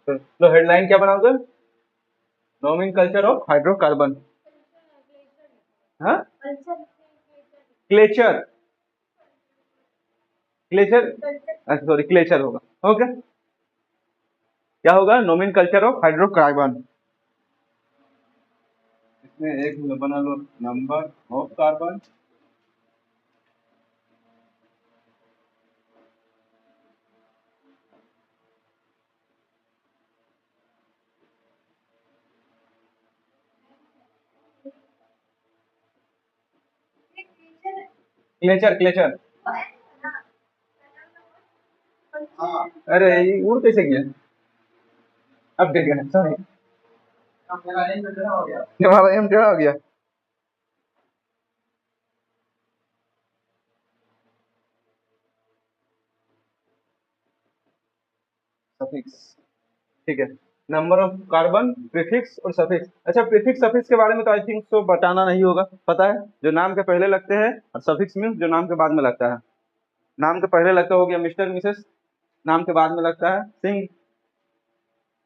तो हेडलाइन क्या बनाओगे? Nomenclature of hydrocarbon. हाँ, क्लेचर, क्लेचर, अच्छा सॉरी क्लेचर होगा। ओके, क्या होगा? Nomenclature of hydrocarbon. इसमें एक बना लो नंबर ऑफ कार्बन, क्लेचर, क्लेचर। अरे ये उड़ कैसे गया? अब देख गया, सॉरी हमारा एम टेढ़ा हो गया। सफिक्स, ठीक है। नंबर ऑफ कार्बन, प्रीफिक्स और सफिक्स। अच्छा, प्रीफिक्स सफिक्स के बारे में तो आई थिंक तो बताना नहीं होगा, पता है? जो नाम के पहले लगते हैं, और सफिक्स मीन्स जो नाम के बाद में लगता है। नाम के पहले लगता हो गया मिस्टर मिसेस, नाम के बाद में लगता है सिंह,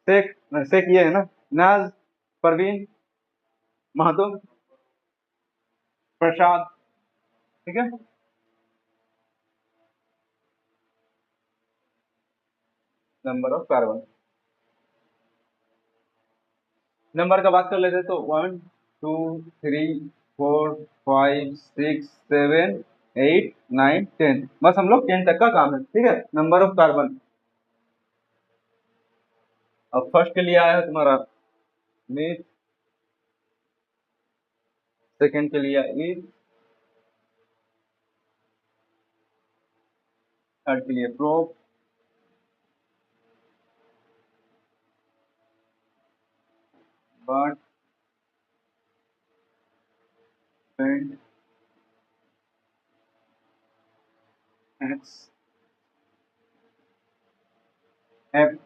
शेख, शेख ये है ना, नाज, परवीन, महतो, प्रसाद, ठीक है। नंबर ऑफ कार्बन, नंबर का बात कर लेते तो 1 2 3 4 5 6 7 8 9 10, बस हम लोग 10 तक का काम है, ठीक है। Number of carbon. अब फर्स्ट के लिए आया है तुम्हारा मीथ, सेकंड के लिए ईथ, थर्ड के लिए prop, but, paint, X, F,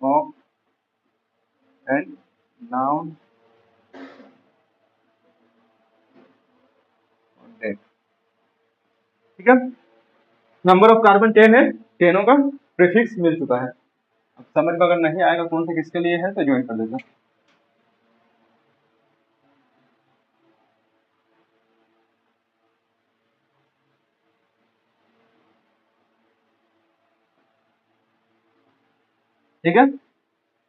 of and noun, date, ठीक है। नंबर ऑफ कार्बन 10 है, 10 का प्रीफिक्स मिल चुका है। अब समझ में अगर नहीं आएगा कौन से किसके लिए है तो ज्वाइन कर लेना, ठीक है।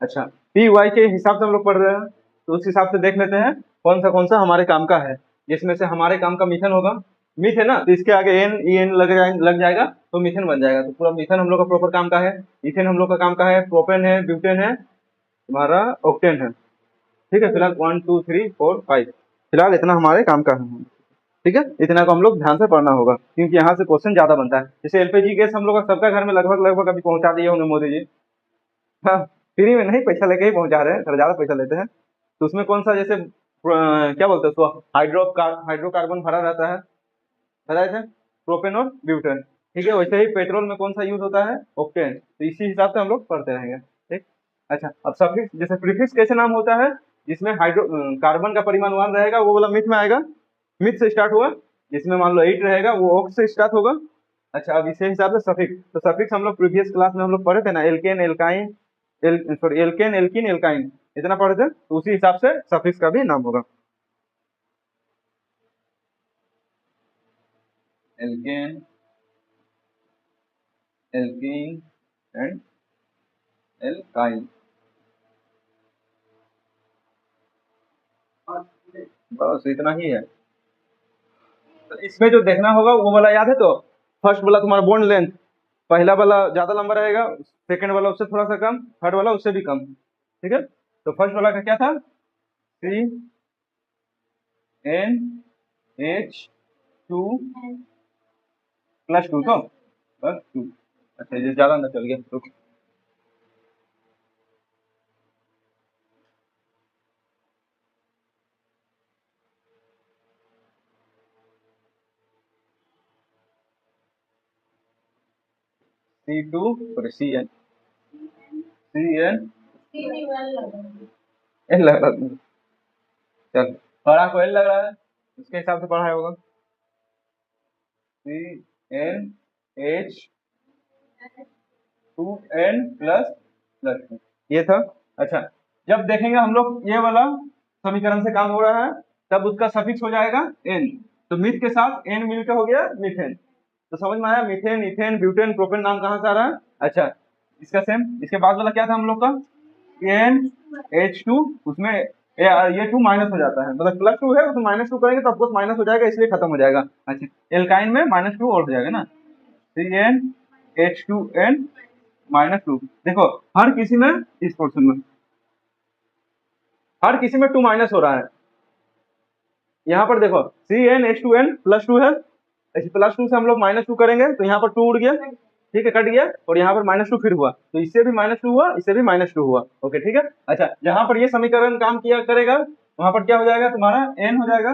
अच्छा, पी वाई के हिसाब से हम लोग पढ़ रहे हैं, तो उस हिसाब से देख लेते हैं कौन सा हमारे काम का है। जिसमें से हमारे काम का मीथन होगा, मीथ है ना, तो इसके आगे एन ई एन लग जाएगा तो मीथन बन जाएगा। तो पूरा मीथन हम लोग का प्रॉपर काम का है। इथेन हम लोग का काम का है, प्रोपेन है, ब्यूटेन है, तुम्हारा ऑक्टेन है, ठीक है। फिलहाल 1 2 3 4 5 फिलहाल इतना हमारे काम का है, ठीक है। इतना को हम लोग ध्यान से पढ़ना होगा, क्योंकि यहाँ से क्वेश्चन ज्यादा बनता है। जैसे एलपीजी गैस हम लोग का सबका घर में लगभग लगभग अभी पहुंचा दिए होंगे मोदी जी। हाँ, फ्री में नहीं, पैसा लेके ही पहुंचा रहे हैं, थोड़ा ज्यादा पैसा लेते हैं। तो उसमें कौन सा जैसे क्या बोलते हैं उसको, हाइड्रोकार्बन भरा रहता है, पता है? प्रोपेन और ब्यूटेन, ठीक है। वैसे ही पेट्रोल में कौन सा यूज होता है? ऑक्टेन। तो इसी हिसाब से हम लोग पढ़ते रहेंगे, ठीक। अच्छा, अब सफिक्स, जैसे प्रीफिक्स कैसे नाम होता है? जिसमें हाइड्रो कार्बन का परिमाण 1 रहेगा वो वाला मिथ में आएगा, मिथ से स्टार्ट हुआ। जिसमें मान लो 8 रहेगा वो ऑक्स से स्टार्ट होगा। अच्छा, अब इसी हिसाब से सफिक्स, तो सफिक्स हम लोग प्रीवियस क्लास में हम लोग पढ़े थे ना, alkane, alkyne, sorry alkane, alkene, alkyne, इतना पढ़े थे। तो उसी हिसाब से सफिक्स का भी नाम होगा, एल्केन, एल्कीन एंड एल्काइन। बस इतना ही है। तो इसमें जो देखना होगा वो वाला याद है? तो फर्स्ट वाला तुम्हारा बॉन्ड लेंथ, पहला वाला ज्यादा लंबा रहेगा, सेकंड वाला उससे थोड़ा सा कम, थर्ड वाला उससे भी कम, ठीक है। तो फर्स्ट वाला का क्या था? सी एन एच 2 प्लस 2, तो बस 2। अच्छा, ये ज्यादा अंदर चल गया तो C2 और सी एन एल लगा दूंगा। चल पढ़ा को एल लग रहा है, उसके हिसाब से पढ़ा होगा। CnH2n प्लस प्लस ये था। अच्छा, जब देखेंगे हम लोग ये वाला समीकरण से काम हो रहा है, तब उसका सफिक्स हो जाएगा n। तो मिथ के साथ n मिलकर हो गया मीथेन। तो समझ में आया, मीथेन, इथेन, ब्यूटेन, प्रोपेन नाम कहाँ से आ रहा है। अच्छा, इसका सेम इसके बाद वाला क्या था हम लोग का, NH2, उसमें ये 2 माइनस हो जाता है, मतलब +2 है उसमें -2 करेंगे तो ऑफकोर्स माइनस हो जाएगा, इसलिए खत्म हो जाएगा। अच्छा, एल्काइन में -2 और हो जाएगा ना, CnH2n -2। देखो हर किसी में, इस पोर्शन में हर किसी में 2 माइनस हो रहा है। यहाँ पर देखो CnH2n +2 है, +2 से हम लोग -2 करेंगे तो यहाँ पर 2 उड़ गया, ठीक है, कट गया, और यहाँ पर -2 फिर हुआ, तो इससे भी -2 हुआ, इससे भी -2 हुआ। ओके ठीक है। अच्छा, जहां पर ये समीकरण काम किया करेगा वहां पर क्या हो जाएगा तुम्हारा, n हो जाएगा,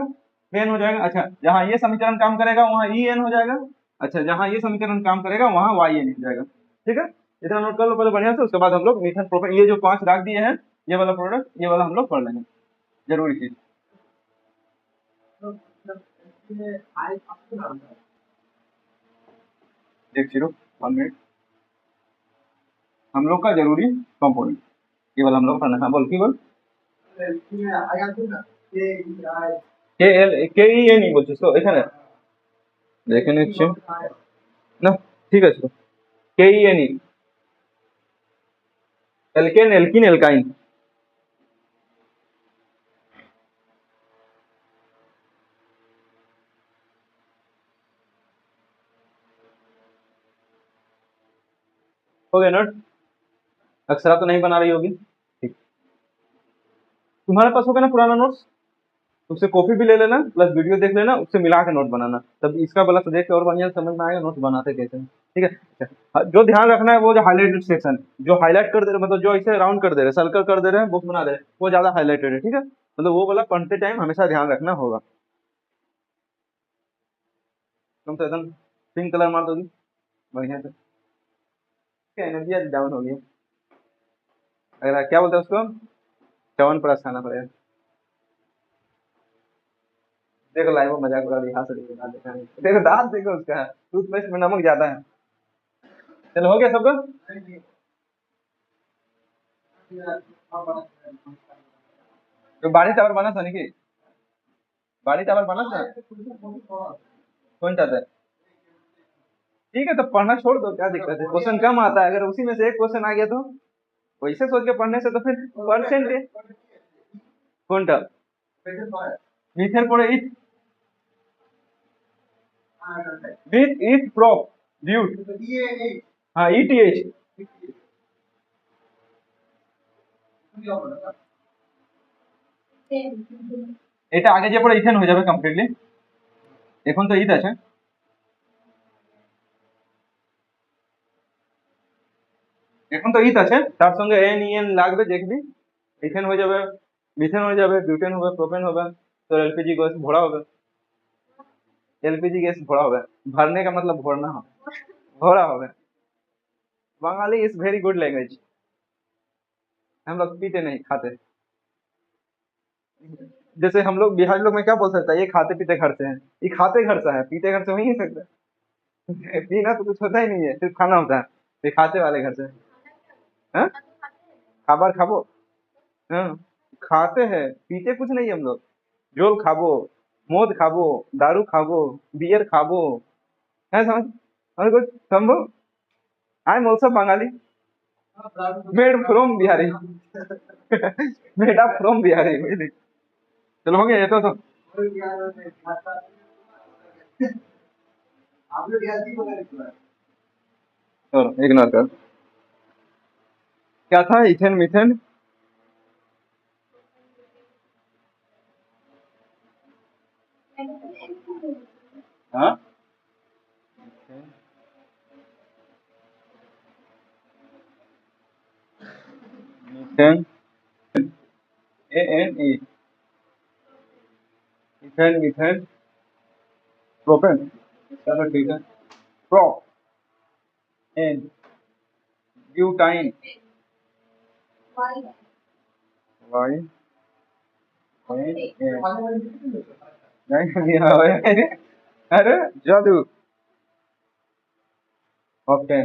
n हो जाएगा। अच्छा, जहां ये समीकरण काम करेगा वहां En हो जाएगा। अच्छा, जहां ये समीकरण काम करेगा वहां yn हो जाएगा। ठीक है, इतना नोट कर लो पहले बढ़िया से, उसके बाद हम लोग मीथेन प्रोपेन, ये जो 5 राख दिए हैं, ये वाला प्रोडक्ट, ये वाला हम लोग पढ़ लेंगे, जरूरी चीज। एक जीरो 1 मिनट, हम लोग का जरूरी कंपोनेंट ये वाला हम लोग पढ़ना है। बोल की बोल, के एल के ई ए नहीं বলছিস তো এখানে, দেখে নিচ্ছি না, ঠিক আছে, के ई ए नहीं, एल्केन, एल्किन, एल्काइन। हो गया नोट, अक्षरा तो नहीं बना रही होगी, ठीक, तुम्हारे पास होगा ना पुराना नोट्स, उससे कॉपी भी ले लेना, प्लस वीडियो देख लेना, उससे मिला के नोट बनाना, तब इसका वाला तो देख के और बढ़िया समझ में आएगा नोट्स बनाते कैसे हैं। ठीक है। अच्छा, जो ध्यान रखना है वो जो हाईलाइटेड सेक्शन, जो हाईलाइट कर दे रहे, मतलब जो इसे राउंड कर दे रहे, सर्कल कर दे रहे हैं, बुक बना दे रहे हैं, वो ज्यादा हाईलाइटेड है। ठीक है, मतलब वो वाला पढ़ते टाइम हमेशा ध्यान रखना होगा। तुम तो एकदम पिंक कलर मार दोगी बढ़िया से, एनर्जी आज डाउन हो गई। अगर क्या बोलते हैं उसको, च्यवनप्राश खाना पड़ेगा। देखो लाइव में मजाक कर रही, हाथ से देखो दांत देखा नहीं, देखो दांत देखो उसका, टूथपेस्ट में नमक ज्यादा है। चलो हो गया सबका, तो बाड़ी टावर बना था नहीं, बाड़ी टावर बना था कौन चाहता है। ठीक है, तो पढ़ना छोड़ दो, क्या दिक्कत है, क्वेश्चन कम आता है, अगर उसी में से एक क्वेश्चन आ गया तो वैसे सोच के पढ़ने से तो फिर परसेंटेज कौन सा मीथेन पढ़े, इथ विथ इथ प्रॉप ड्यूट, हाँ ETH, এটা আগে যে পরে ইথেন হয়ে যাবে কমপ্লিটলি, এখন তো ইথ আছে, এখন তো ইথ আছে, তার সঙ্গে NEN লাগবে, দেখবি ইথেন হয়ে যাবে, মিথেন হয়ে যাবে, বিউটেন হবে, প্রোপেন হবে, तो LPG गैस भरा होगा, LPG गैस भरा होगा, भरने का मतलब भरना हो, भरा होगा। Bengali is very good language, हम लोग पीते नहीं खाते, जैसे हम लोग बिहारी लोग में क्या बोल सकता है, ये खाते पीते घर से हैं, ये खाते घर से है, पीते घर से हो ही नहीं सकता। पीना तो कुछ होता ही नहीं है, सिर्फ खाना होता है, ये खाते वाले घर से। हाँ, खाबर खाबो, हाँ, खाते हैं, पीते कुछ नहीं हम लोग, जोल खाबो, मौत खाबो, दारू खाबो, बियर खाबो, है समझ, और कुछ समझो, I am also Bengali, made from Bihari, made up from Bihari. चलो हो गया ये तो चलो इग्नोर कर, क्या था, इथेन मिथेन, हाँ, methane, ANE, ethane methane propane, चलो ठीक है, प्रोप एन, ब्यूटाइन, वाई नहीं, अरे जादू। ओके,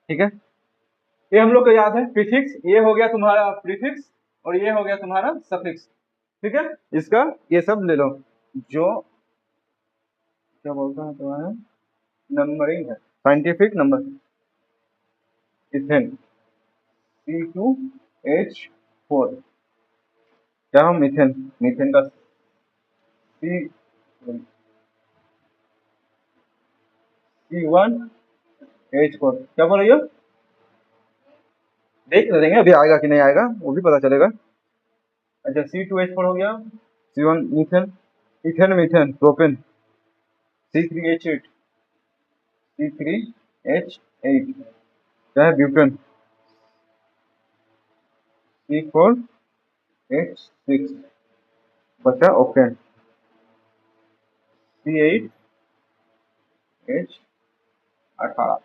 ठीक है। ये हम लोग को याद है प्रीफिक्स, ये हो गया तुम्हारा प्रीफिक्स और ये हो गया तुम्हारा सफिक्स। ठीक है, इसका ये सब ले लो, जो क्या बोलता है तुम्हारा नंबरिंग है, साइंटिफिक नंबर। इथेन C2H4, क्या हम मीथेन, मीथेन का C1H4, क्या बोल रही हो? देख लेंगे अभी आएगा कि नहीं आएगा वो भी पता चलेगा। अच्छा, C2H4 हो गया, C1 methane, ethane methane propane, C3H8, C3H8, क्या है ब्यूटेन, C4H6, बचा ओकेन, C8H18,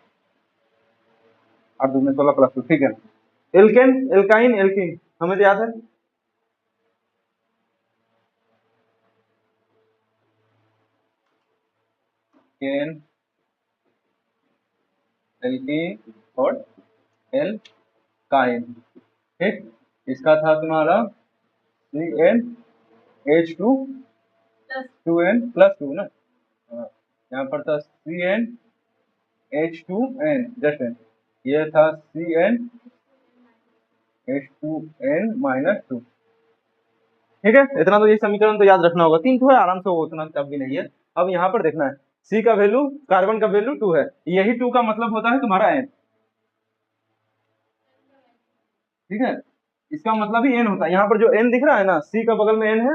8 दूनी 16 +2, ठीक है। एल्केन, एल्काइन, एल्कीन हमें तो याद है। केन, एल्कीन और एल्काइन, ठीक। इसका था तुम्हारा CnH2 2n+2 ना, हाँ, यहाँ पर था CnH2n जस्ट n, ये था CnH2n-2। ठीक है, इतना तो ये समीकरण तो याद रखना होगा, 3 तो है आराम से, वो उतना टफ भी नहीं है। अब यहाँ पर देखना है C का वैल्यू, कार्बन का वैल्यू 2 है, यही 2 का मतलब होता है तुम्हारा n। ठीक है, इसका मतलब ही n होता है। यहाँ पर जो n दिख रहा है ना, C का बगल में n है,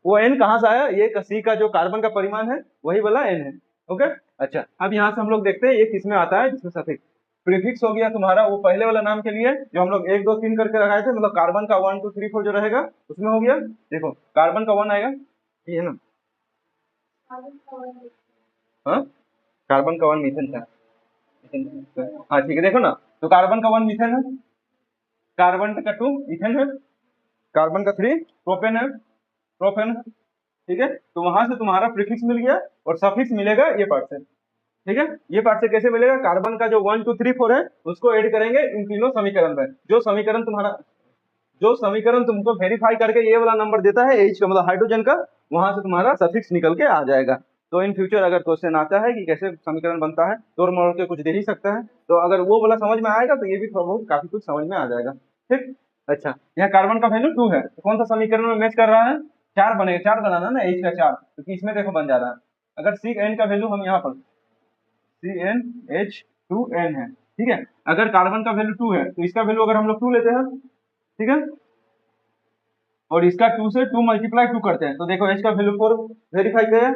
वो n कहाँ से आया, ये C का जो कार्बन का परिमाण है वही वाला n है। ओके, अच्छा अब यहाँ से हम लोग देखते हैं ये किसमें आता है, जिसमें सफिक्स। प्रीफिक्स हो गया तुम्हारा वो पहले वाला नाम के लिए जो हम लोग 1 2 3 करके लगाए थे, मतलब कार्बन का 1 2 3 4 जो रहेगा उसमें हो गया। देखो कार्बन का 1 आएगा, ये है ना, हाँ कार्बन का 1 मीथेन था, हाँ ठीक है, देखो ना, तो कार्बन का 1 मीथेन है, कार्बन का 2 इथेन है, कार्बन का 3 प्रोपेन है, प्रोपेन। ठीक है, तो वहां से तुम्हारा प्रीफिक्स मिल गया और सफिक्स मिलेगा ये पार्ट से। ठीक है, ये पार्ट से कैसे मिलेगा, कार्बन का जो 1 2 3 4 है उसको ऐड करेंगे इन तीनों समीकरण में, जो समीकरण तुम्हारा, जो समीकरण तुमको वेरीफाई करके ये वाला नंबर देता है H का मतलब हाइड्रोजन का, वहां से तुम्हारा सफिक्स निकल के आ जाएगा। तो इन फ्यूचर अगर क्वेश्चन आता है कि कैसे समीकरण बनता है, तोड़ मरोड़ के कुछ दे ही सकता है, तो अगर वो वाला समझ में आएगा तो ये भी थोड़ा बहुत काफी कुछ समझ में आ जाएगा। ठीक, अच्छा यहाँ कार्बन का वैल्यू 2 है, तो कौन सा समीकरण में मैच कर रहा है, 4 बनेगा, 4 बनाना ना H का 4, क्योंकि इसमें देखो बन जा रहा है। अगर CN का वैल्यू हम यहाँ पर CnH2n है, ठीक है, अगर कार्बन का वैल्यू 2 है तो इसका वैल्यू अगर हम लोग 2 लेते हैं, ठीक है, और इसका 2 से 2 मल्टीप्लाई 2 करते हैं, तो देखो H का वैल्यू 4 वेरीफाई किया,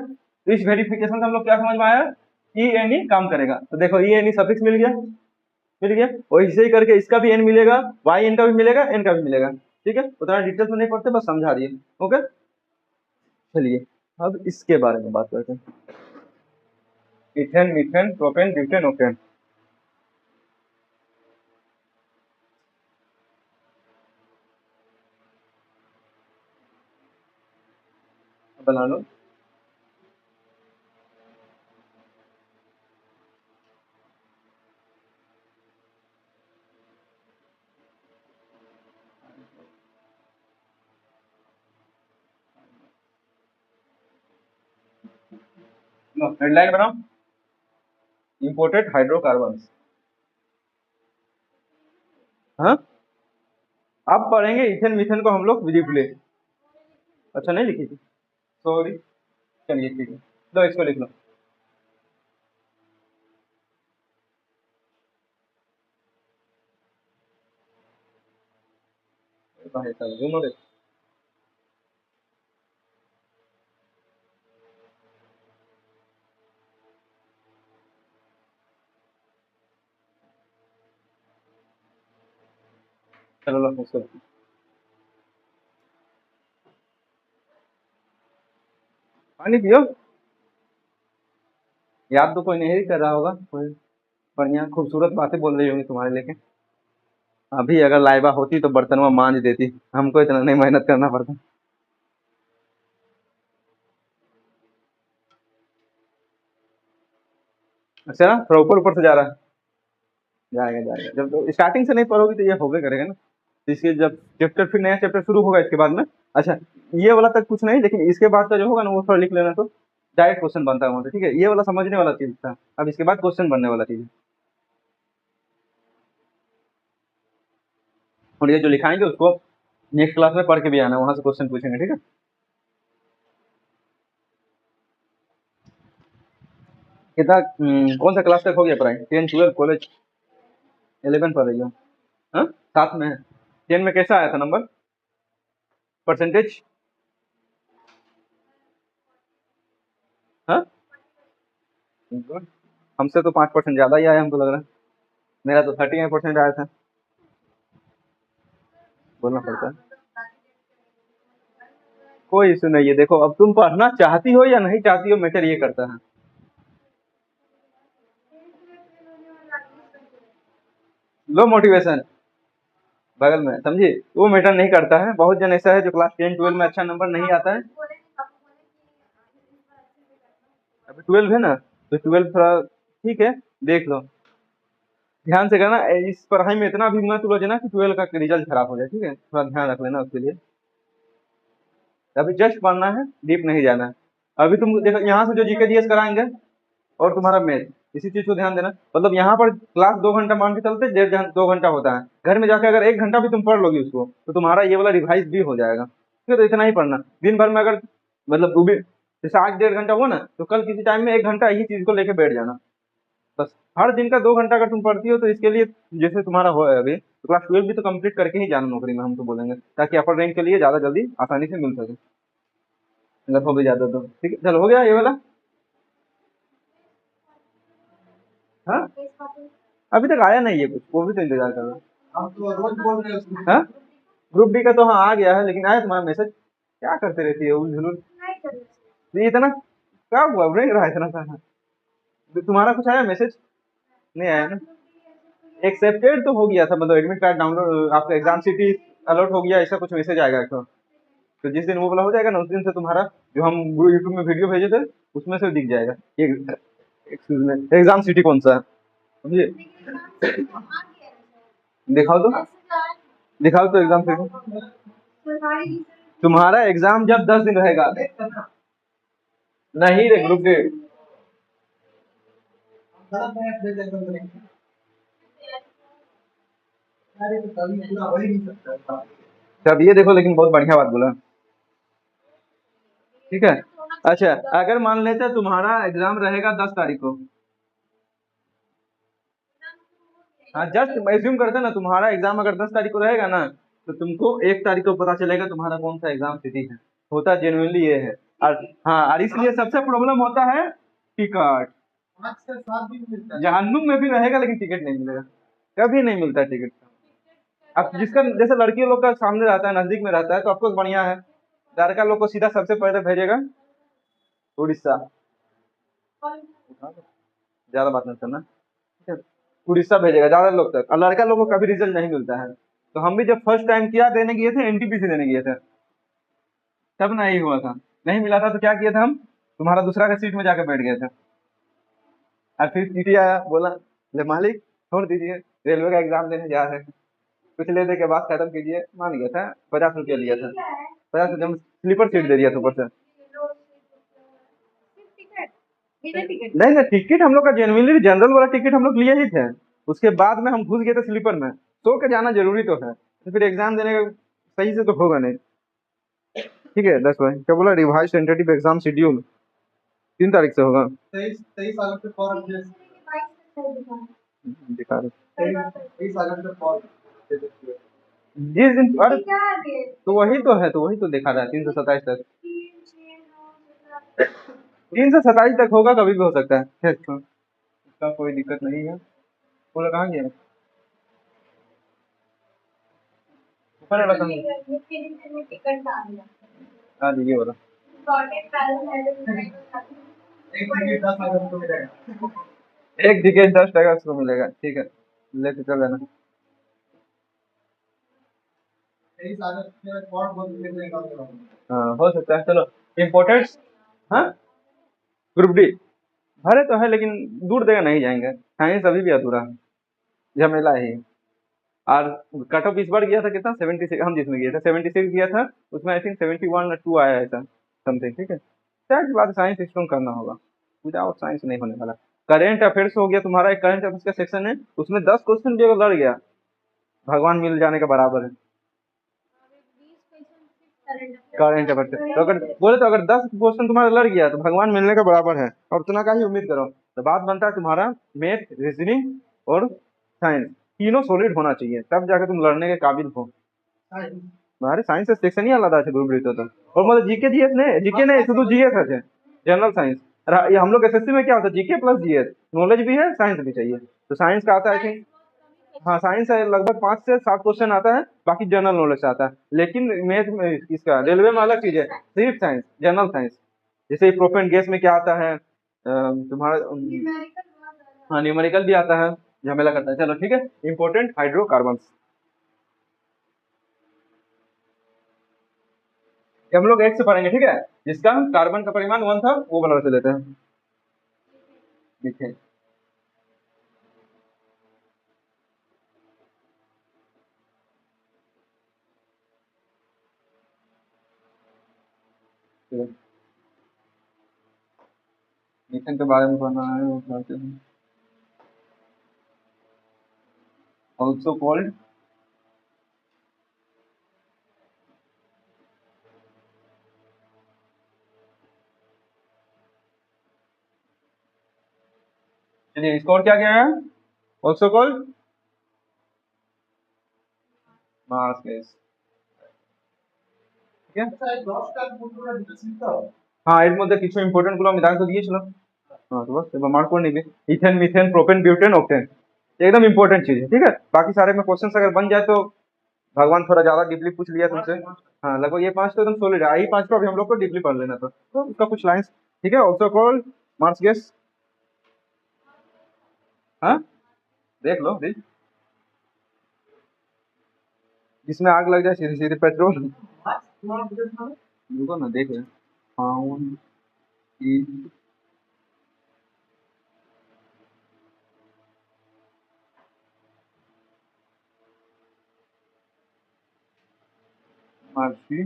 तो इस वेरिफिकेशन से हम लोग क्या समझ में आया, E काम करेगा, तो देखो E सफिक्स मिल गया, मिल गया, और इसे ही करके इसका भी n मिलेगा, yn का भी मिलेगा, n का भी मिलेगा। ठीक है, उतना डिटेल्स में नहीं पढ़ते, बस समझा दिए। ओके, चलिए अब इसके बारे में बात करते हैं, ethane methane propane butane Oaken. बना लो, हेडलाइन बनाओ, इंपोर्टेड हाइड्रोकार्बन। हाँ, अब पढ़ेंगे इथेन मीथेन को हम लोग ब्रीफली। अच्छा नहीं लिखी थी, सॉरी, चलिए ठीक है, लो इसको लिख लो। जूम हो, चलो लो इसको, पानी पियो, याद तो कोई नहीं कर रहा होगा, कोई बढ़िया खूबसूरत बातें बोल रही होंगी तुम्हारे लेके। अभी अगर लाइबा होती तो बर्तन में मांज देती, हमको इतना नहीं मेहनत करना पड़ता। अच्छा थोड़ा ऊपर ऊपर से जा रहा है। जाएगा जाएगा, जब तो स्टार्टिंग से नहीं पढ़ोगी तो ये होबे करेगा ना। तो इसके जब चैप्टर, फिर नया चैप्टर शुरू होगा इसके बाद में। अच्छा, ये वाला तक कुछ नहीं, लेकिन इसके बाद का जो होगा ना वो थोड़ा लिख लेना, तो डायरेक्ट क्वेश्चन बनता है वहां से, ठीक है। ये वाला समझने वाला चीज था, अब इसके बाद क्वेश्चन बनने वाला चीज है। और ये जो लिखाएंगे उसको नेक्स्ट क्लास में पढ़ के भी आना, वहां से क्वेश्चन पूछेंगे, ठीक है। कितना कौन सा क्लास तक हो गया पढ़ाई? 10 12 कॉलेज 11 पढ़ रही हो? हाँ, साथ में है। 10 में कैसा आया था नंबर, परसेंटेज? हाँ, गुड। हमसे तो 5% ज्यादा ही आया हमको लग रहा है। मेरा तो 39% आया था। बोलना पड़ता है, कोई इशू नहीं है। देखो अब तुम पढ़ना चाहती हो या नहीं चाहती हो, मैटर ये करता है। लो मोटिवेशन बगल में, समझिए, वो मैटर नहीं करता है। बहुत जन ऐसा है जो क्लास 10 12 में अच्छा नंबर नहीं आता है। अभी 12 है ना, तो 12 थोड़ा ठीक है, देख लो, ध्यान से करना। इस पढ़ाई में इतना भी मत उलझना कि 12 का रिजल्ट खराब हो जाए, ठीक है, थोड़ा ध्यान रख लेना उसके लिए। अभी जस्ट पढ़ना है, डीप नहीं जाना है। अभी तुम देखो यहाँ से जो जीके जीएस कराएंगे और तुम्हारा मैथ, इसी चीज को ध्यान देना। मतलब यहाँ पर क्लास 2 घंटा मान के चलते, 1.5 2 घंटा होता है। घर में जाकर अगर 1 घंटा भी तुम पढ़ लोगी उसको, तो तुम्हारा ये वाला रिवाइज भी हो जाएगा, ठीक है। तो इतना ही पढ़ना दिन भर में। अगर मतलब वो भी जैसे आज 1.5 घंटा हुआ ना, तो कल किसी टाइम में 1 घंटा इसी चीज को लेके बैठ जाना, बस। हर दिन का 2 घंटा अगर तुम पढ़ती हो तो इसके लिए, जैसे तुम्हारा हो है अभी, तो क्लास 12 भी तो कंप्लीट करके ही जाना नौकरी में, हम तो बोलेंगे, ताकि अपर रैंक के लिए ज्यादा जल्दी आसानी से मिल सके, अगर हो भी जाता तो, ठीक है। चलो हो गया ये वाला। हाँ, अभी तक आया नहीं है कुछ, वो भी तो इंतजार कर रहा हूँ। हम तो रोज बोल रहे हैं। हाँ, ग्रुप डी का तो हाँ आ गया है, लेकिन आया तुम्हारा मैसेज? क्या करते रहती है उलझुल? ये इतना क्या हुआ, रेंग रहा है इतना सा? तो तुम्हारा कुछ आया मैसेज? नहीं आया ना? एक्सेप्टेड तो हो गया था, मतलब एडमिट कार्ड डाउनलोड, आपका एग्जाम सीटी अलर्ट हो गया, ऐसा कुछ मैसेज आएगा तो जिस दिन वो वाला हो जाएगा ना, उस दिन से तुम्हारा जो हम यूट्यूब में वीडियो भेजे थे उसमें से दिख जाएगा ये। एक्सक्यूज में, एग्जाम सिटी कौन सा है, समझिए। दिखाओ तो, दिखाओ तो एग्जाम सिटी। तुम्हारा एग्जाम जब 10 दिन रहेगा, नहीं रे ग्रुप डे। तब ये देखो, लेकिन बहुत बढ़िया बात बोला, ठीक है। अच्छा, अगर मान लेते तुम्हारा एग्जाम रहेगा 10 तारीख को, हाँ जस्ट एज्यूम करते ना, तुम्हारा एग्जाम अगर 10 तारीख को रहेगा ना, तो तुमको 1 तारीख को पता चलेगा तुम्हारा कौन सा एग्जाम सिटी है। होता जेन्युइनली ये है। और हाँ, और इसलिए सबसे प्रॉब्लम होता है टिकट। 5 से 7 दिन जहन्नुम में भी रहेगा लेकिन टिकट नहीं मिलेगा, कभी नहीं मिलता टिकट। अब जिसका जैसे लड़की लोग का सामने रहता है, नजदीक में रहता है, तो ऑफकोर्स बढ़िया है। लड़का लोग को सीधा सबसे पहले भेजेगा उड़ीसा। ज्यादा बात नहीं करना, ठीक है। उड़ीसा भेजेगा ज्यादा लोग तक, और लड़का लोग को कभी रिजल्ट नहीं मिलता है। तो हम भी जब फर्स्ट टाइम किया देने गए थे, एनटीपीसी देने गए थे, तब नहीं हुआ था, नहीं मिला था, तो क्या किया था हम, तुम्हारा दूसरा का सीट में जाकर बैठ गए थे। और फिर टीटी आया, बोला ले मालिक छोड़ दीजिए, रेलवे का एग्जाम देने जा रहे हैं, कुछ लेने के बाद खत्म कीजिए। मान गया था, 50 रुपया लिया था, 50 रुपया में स्लीपर सीट दे दिया था ऊपर से। नहीं नहीं, टिकट हम लोग का जेनुइनली जनरल वाला टिकट हम लोग लिए ही थे। उसके बाद में हम घुस गए थे स्लीपर में, सो के जाना जरूरी तो है, तो फिर एग्जाम देने का सही से तो होगा नहीं, ठीक है। 10 बजे क्या बोला, रिवाइज टेंटेटिव एग्जाम शेड्यूल 3 तारीख से होगा। 23 अगस्त से फॉर्म दिखा रहे, 23 अगस्त से जिस दिन, अरे तो वही तो है, तो वही तो दिखा रहा है 3 से 27 तक। 3 से 27 तक होगा, कभी भी हो सकता है, खैर छोड़, इसका कोई दिक्कत नहीं है। बोला कहाँ गया, ऊपर वाला कहाँ गया? हाँ जी, ये वाला। एक टिकट 10 अगस्त को मिलेगा, ठीक है, लेके चल लेना। हाँ हो सकता है, चलो। इम्पोर्टेंट्स, हाँ ग्रुप डी भरे तो है लेकिन दूर देगा नहीं जाएंगे, साइंस अभी भी अधूरा है, झमेला है ये। और कट ऑफ इस बार गया था कितना, 76, हम जिसमें गया था 76 गया था, उसमें आई थिंक 71 2 आया ऐसा समथिंग, ठीक है। क्या की बात, साइंस स्ट्रॉन्ग करना होगा, विदाउट साइंस नहीं होने वाला। करेंट अफेयर्स हो गया तुम्हारा, एक करंट अफेयर्स का सेक्शन है, उसमें 10 क्वेश्चन भी अगर लड़ गया, भगवान मिल जाने के बराबर है। करेंट अफेयर से तो अगर बोले, तो अगर 10 क्वेश्चन तुम्हारा लड़ गया तो भगवान मिलने का बराबर है, और उतना का ही उम्मीद करो। तो बात बनता है तुम्हारा मैथ, रीजनिंग और साइंस, तीनों सॉलिड होना चाहिए, तब जाके तुम लड़ने के काबिल हो। तुम्हारे साइंस सेक्शन ही आलादा আছে ग्रुप डी तो। और मतलब जीके जीएस नहीं, जीके नहीं শুধু जीएस আছে, जनरल साइंस। ये हम लोग एसएससी में क्या होता है, जीके प्लस जीएस, नॉलेज भी है साइंस भी चाहिए। तो साइंस का आता है आई थिंक, हाँ साइंस है लगभग 5 से 7 क्वेश्चन आता है, बाकी जनरल नॉलेज से आता है। लेकिन मैथ में इसका रेलवे में अलग चीज है, सिर्फ साइंस, जनरल साइंस। जैसे प्रोपेन गैस में क्या आता है, तुम्हारा हाँ न्यूमेरिकल भी आता है, झमेला करता है। चलो ठीक है, इंपॉर्टेंट हाइड्रोकार्बन हम लोग एक से पढ़ेंगे, ठीक है। जिसका कार्बन का परिमाण 1 था वो वाला से लेते हैं, ठीक है। मीथेन के बारे में पढ़ना है, वो पढ़ते हैं। ऑल्सो कॉल्ड, चलिए स्कोर क्या क्या है, ऑल्सो कॉल्ड मार्स गैस, ঠিক আছে। হ্যাঁ এর মধ্যে কিছু ইম্পর্টেন্ট গুলো আমি দাগ তো দিয়েছিলাম। हाँ तो बस एक मार्क करने के, ethane methane propane butane octane, एकदम इंपॉर्टेंट चीज है, ठीक है। बाकी सारे में क्वेश्चन अगर बन जाए तो भगवान थोड़ा ज्यादा डीपली पूछ लिया तुमसे। हाँ लगभग ये 5 तो एकदम सोलिड है, यही 5 को अभी हम लोग को डीपली पढ़ लेना था, तो उसका कुछ लाइंस, ठीक है। ऑल्सो कॉल्ड मार्स गैस, हाँ देख लो देख, जिसमें आग लग जाए सीधे सीधे पेट्रोल, रुको ना देख रहे हैं। फाउंड इन मार्सी,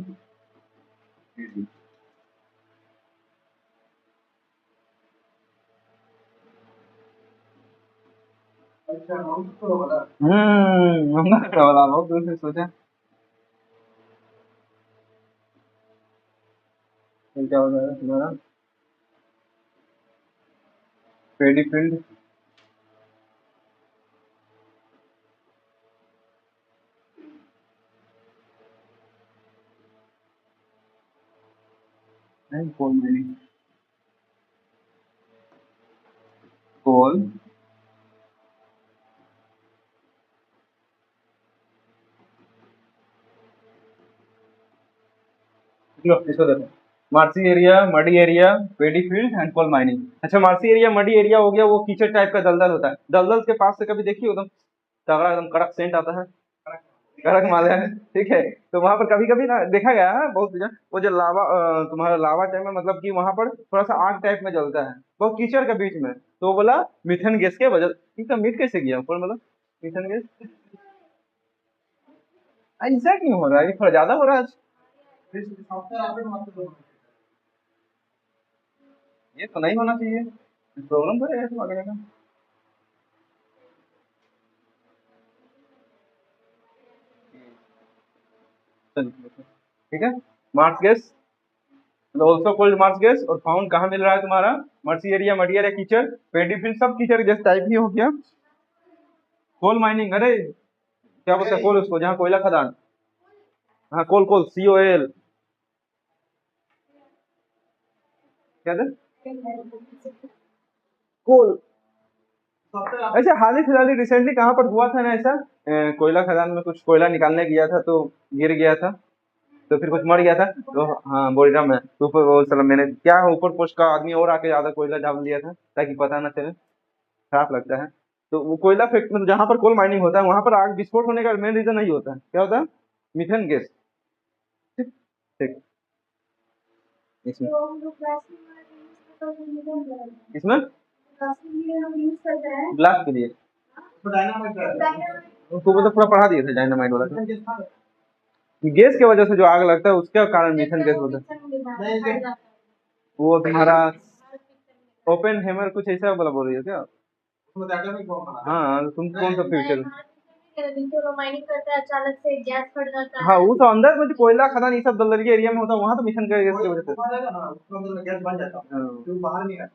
हमने वाला बहुत दूर से सोचा, फिर क्या होता है तुम्हारा पेडी फील्ड, नहीं कोल माइनिंग, कोल, लो इसको देखो, marshy area, muddy area, paddy field and coal mining. अच्छा मार्सी एरिया मडी एरिया हो गया, वो कीचड़ टाइप का दलदल होता है, दलदल के पास से कभी देखिए एकदम तगड़ा एकदम कड़क सेंट आता है, कड़क माल है, ठीक है। तो वहां पर कभी कभी ना देखा गया है बहुत जगह, वो जो लावा तुम्हारा लावा टाइप में, मतलब कि वहां पर थोड़ा सा आग टाइप में जलता है बहुत कीचड़ के बीच में, तो वो बोला मिथेन गैस के वजह, इनका मीट कैसे गया ऊपर, मतलब मिथेन गैस ऐसा क्यों हो रहा है, ये थोड़ा ज्यादा हो रहा है ये तो नहीं होना चाहिए, प्रॉब्लम तो है वगैरह का। चलिए ठीक है, marsh gas also cold marsh gas, और फाउंड कहाँ मिल रहा है तुम्हारा, मर्सी एरिया, मडी एरिया, कीचड़, पेडीफिल्ड, सब कीचड़ जैसे टाइप ही हो गया। कोल माइनिंग, अरे क्या बोलते हैं कोल उसको, जहाँ कोयला खदान, हाँ कोल कोल COAL, क्या था कोल। ऐसे हाल ही फिलहाल रिसेंटली कहाँ पर हुआ था ना ऐसा, कोयला खदान में कुछ कोयला निकालने गया था तो गिर गया था, तो फिर कुछ मर गया था, तो हाँ बोरिडा में, तो ऊपर वो साला मैंने क्या ऊपर पोस्ट का आदमी और आके ज्यादा कोयला डाल दिया था ताकि पता ना चले, खराब लगता है। तो वो कोयला फैक्ट मतलब जहाँ पर कोल माइनिंग होता है वहां पर आग विस्फोट होने का मेन रीजन नहीं होता है, क्या होता है मीथेन गैस। ठीक ठीक। इसमें इसमें ब्लास्ट के लिए उनको मतलब पूरा पढ़ा दिए थे डायनामाइट वाला गैस की वजह से जो आग लगता है उसके कारण मीथेन गैस होता है। वो तुम्हारा ओपन हेमर कुछ ऐसा वाला बोल रही है क्या? हाँ तुम कौन सा फ्यूचर? माइनिंग करता है अचानक से गैस फट जाता हाँ है। वो तो अंदर में जो कोयला खदान ये सब दलदली एरिया में होता है वहाँ तो मिशन का गैस की वजह से गैस बन जाता है, तो बाहर नहीं आता।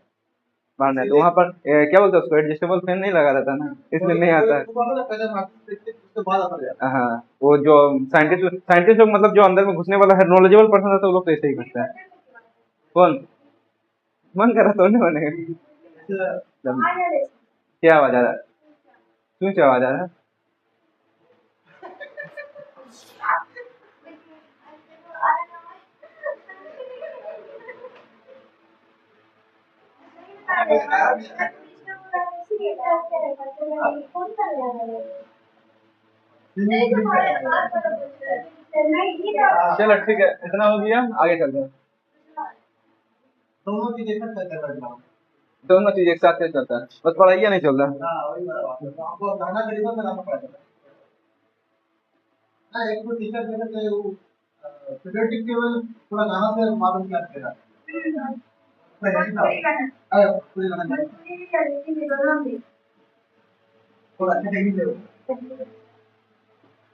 बाहर नहीं तो वहाँ पर क्या बोलते हैं उसको एडजस्टेबल फैन नहीं लगा रहता ना इसलिए नहीं आता है। उसके बाद आता है। हाँ वो जो साइंटिस्ट लोग मतलब जो अंदर में घुसने वाला है नॉलेजेबल पर्सन रहता है वो लोग तो ऐसे ही करते हैं। कौन मन कर रहा तोड़ने वाले क्या आवाज आ रहा है? क्यों क्या आवाज आ रहा है? चलो ठीक है इतना हो गया आगे चलते हैं। दोनों चीज एक साथ करते हैं। दोनों चीज एक साथ कैसे चलता है बस पढ़ाइया नहीं चल रहा। हाँ वही बात है। आपको गाना खरीदो तो गाना पड़ेगा। हाँ एक तो टीचर जैसे कि वो पीरियडिक टेबल थोड़ा गाना से मालूम क्या करेगा। पूरी गाना नहीं। थोड़ा अच्छे टेक्निक ले।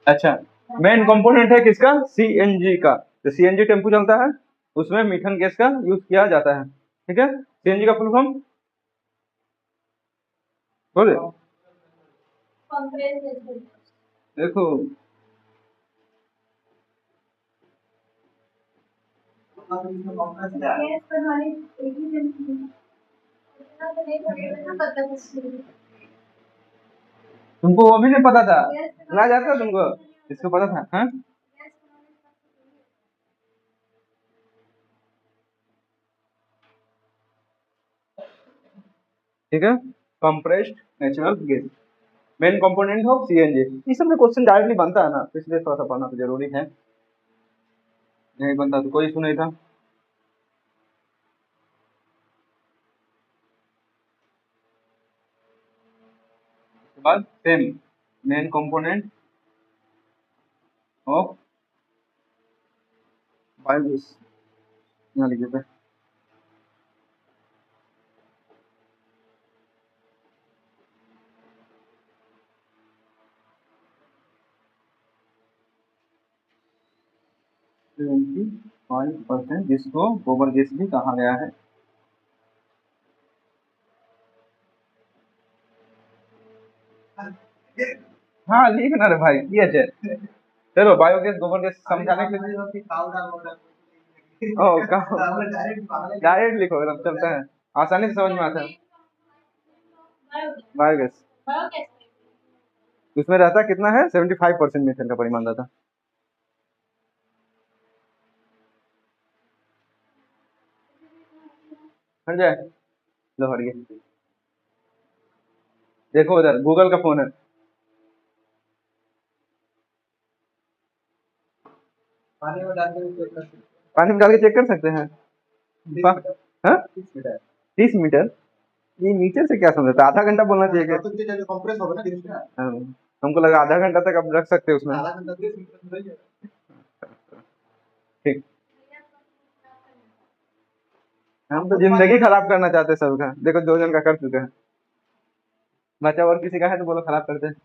अच्छा मेन कंपोनेंट है किसका सीएनजी का। जो सीएनजी टेम्पो चलता है उसमें मीथेन गैस का यूज किया जाता है। ठीक है सीएनजी का फुल फॉर्म बोले देखो तुमको वो भी नहीं पता था ना जाता तुमको इसको पता था हाँ? ठीक है compressed natural gas main component of CNG. इस सब में क्वेश्चन डायरेक्टली बनता है ना तो इसलिए थोड़ा सा पढ़ना तो जरूरी है। नहीं बनता तो कोई इशू नहीं था। उसके बाद same main component of biogas यहाँ लिखे थे। ट्वेंटी 5% जिसको गोबर गैस भी कहा गया है। हाँ लिख ना रे भाई ये है। चलो बायोगैस गोबर गैस समझाने के लिए ओ डायरेक्ट लिखो एकदम चलता है आसानी से समझ में आता है। बायोगैस उसमें रहता कितना है 75% मीथेन का परिमाण रहता। हट जाए लो हट गया। देखो उधर गूगल का फोन है। पानी में डाल के चेक कर सकते हैं। पानी में डाल के चेक कर सकते हैं। 30 मीटर ये मीटर से क्या समझता आधा घंटा बोलना चाहिए क्या? कंप्रेस होगा ना जिसमें हमको लगा आधा घंटा तक आप रख सकते हो उसमें। आधा घंटा 30 मिनट में ठीक हम तो जिंदगी खराब करना चाहते हैं सबका देखो 2 जन का कर चुके हैं बचा और किसी का है तो बोलो खराब करते हैं।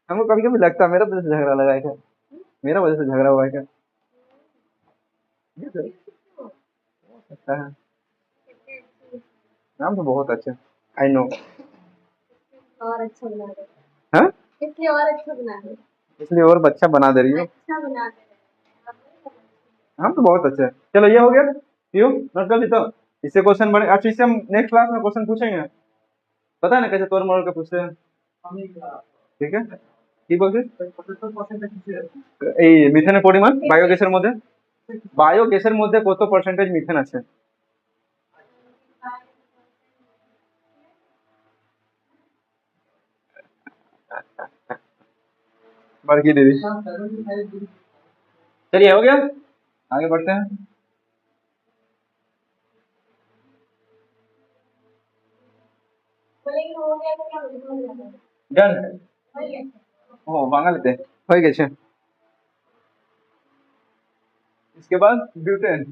हमको कभी कभी लगता है मेरा वजह से झगड़ा लगा है क्या? मेरा वजह से झगड़ा हुआ है क्या? ये तो हो सकता है। नाम तो बहुत अच्छा आई नो और अच्छा बना दे हाँ इसलिए और अच्छा बना दे इसलिए और अच्छा बना दे रही हो। अच्छा बना दे हम तो बहुत अच्छे हैं। चलो ये हो गया क्यों नोट कर ली तो इससे क्वेश्चन बने अच्छा इससे हम नेक्स्ट क्लास में क्वेश्चन पूछेंगे। पता है ना कैसे तोड़ मोड़ के पूछते हैं। ঠিক আছে কি বলছিস এই মিথেনের পরিমাণ বায়োগ্যাসের মধ্যে বায়োগ্যাসের মধ্যে কত পার্সেন্টেজ মিথেন আছে? बड़की दीदी। 75 चलिए हो गया, आगे बढ़ते हैं। बोलेंगे हो गया तो क्या बोलेंगे? डन है। हो गया। ओ मांगा लेते हैं, हो गए छे। इसके बाद ब्यूटेन,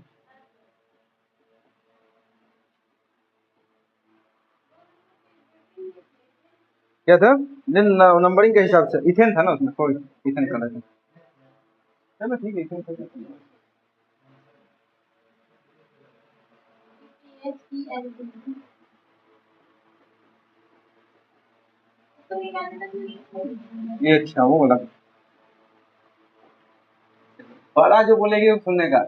क्या था नंबरिंग के हिसाब से इथेन था ना उसमें, कोई इथेन का था। चलो ठीक है, इथेन का। ये अच्छा वो बोला, बड़ा जो बोलेगी वो सुनने का।